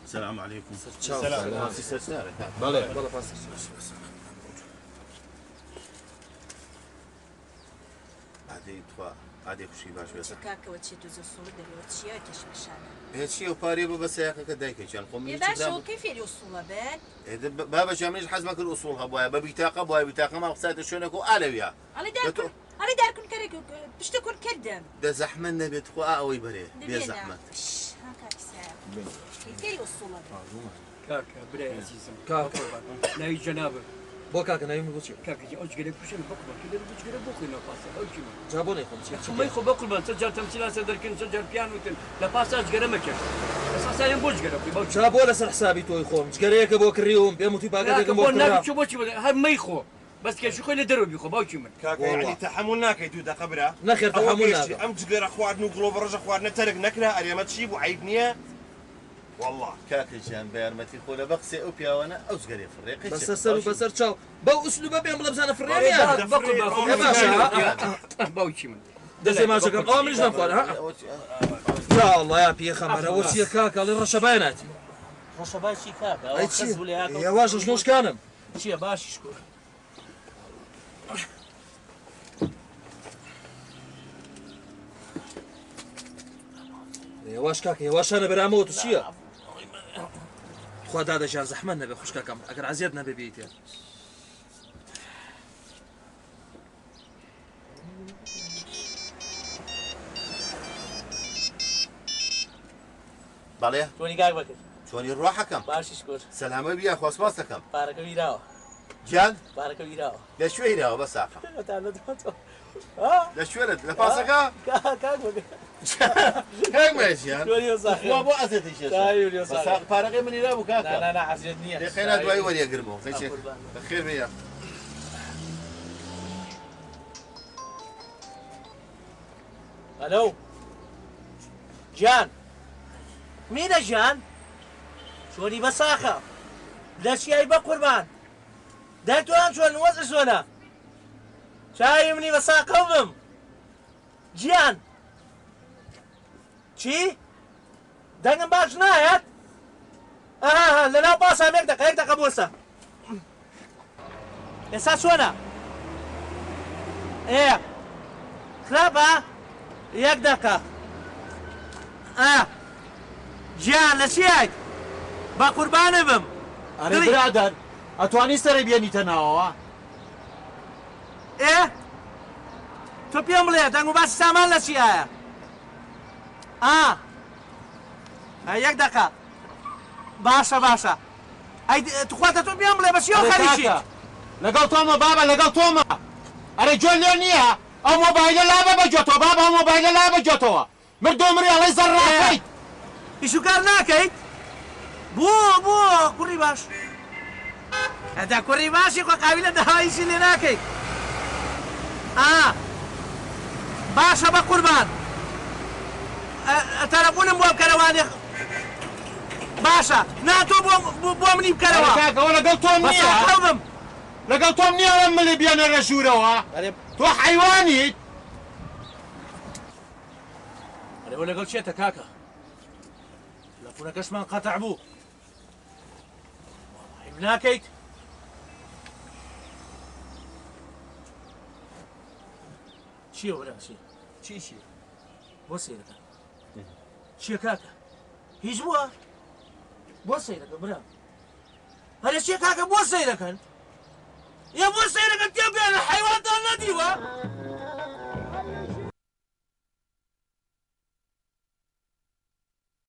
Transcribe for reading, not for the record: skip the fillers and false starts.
السلام عليكم. سلام. بله. عادي تخوا عادي كشي باش بس. كاكا وتشي دوز الصورة دلو وتشي كش مشانا. هالشيء وباري بس يا أخي كدايك يعني قومي. يباشا كيف الوصولة بان؟ إذا بابا جامعش حزمك الأصول هبوايا ببيتاقة ما قصيت شلونك وقالوا أنا داركن كريك بشتكون كردم. ده زحمة نبي تخوا أوي بري. بيا زحمة. هاكا كسر. كيف الوصولة؟ كاكا بري عزيزم. كاكا. ناي جنابه. بو كاكا نايم بوشي. كاكا جي أوج قلب كوشن بكرة كده بوش قلب بكرة نفاسه أوجي ما. جابوني خمسة. ما يخو بقول ما سجل تمثيل سدر كن سجل بيانو تن لا باساج قلب مكان. أساسا ينبوش قلب في بوش. جابوا لسر حسابي توي خوم. جريك بوك اليوم بيموتي باقي كاكا بقول ناقد شو بوش هاي ما يخو. بس كيف خلي درب يخو بوش من. كاكا يعني تحملناك يدو قبره. نخير تحملناك. أم تجرا أخوات نقلو برج أخوات نترك نكره أريما تشيب وعيبنيه. والله كاكي جان بيرمتي خولا بقسي أوبيا وأنا أوزقري في الريق. بس سر بس تشاو. بو أسلوب بيعمل لبزانة في الرياض. بقول يا باشا. بوش من. دزي ما شكل أو مش نفعل ها. يا الله يا بي خمرة وشي كاكا للرشبانات. رشبان شي كاكا خذوا لي هاك يا واش شنوش كانم؟ شي باش شكون يا واش كاكا يا واش انا براموت وشي خو هذا جان زحمنا بخوش كاكا اگر عزيزنا ببيتي باليه توني كاك بكر شلون الروحة كم؟ باش شكون سلامة بيا خو اسماس لكم. بارك ويراو جان؟ بارك ويراو ليش شوي راو بس آخر. ها ليش ولد لفاسك؟ كاك بكر كاك ماشي جان. شلون يصح هو أبو أزت إيش؟ تايل يصح بس فارقين من يرابو كاكا. لا عزيزني دقيقة دواي ولي يقربوا. خير خير بيا. الو جان مين جان؟ شوني بساخة لا شيء بقربان دانتو أنا شلون وزع شلونه شاي مني بساقة وبم جيان شي دنگم باش نايت لنا باسا هيك دقيقة بوسا اساس شلونه ايه خلابة يك دقيقة جيان لشيك بقربان بم أنا برادر أتواني سري بيني تناوا إيه تو بيوم ليه دعو بس سامان لشيء يك دقيقة باشا أي تقول تو بيوم ليه بس يوم خليشي لقال توما بابا لقال توما أنا جول لونيها أو موبايل لا بجوتو بابا أو موبايل لا بجوتو مردو مري الله يزرعك إيشو كارناكي بو كوري باش هذا كوري باش يقول قابلة دهايشي لناكي باشا بقربان تلفون بو بكرواني باشا ناتو بو مني بكروان كاكا ولا قلتهم بس أحلوهم لقلتهم نيا لما اللي بيانا الرجورة تو حيواني أنا ولا قلت شيء كاكا لفونك اسمان قطع بو ابناكيت شي ولا شي بوسيرك شي كاكا هيجبوا بوسيرك برا هذا شي كاكا بوسيرك يا بوسيرك تبقى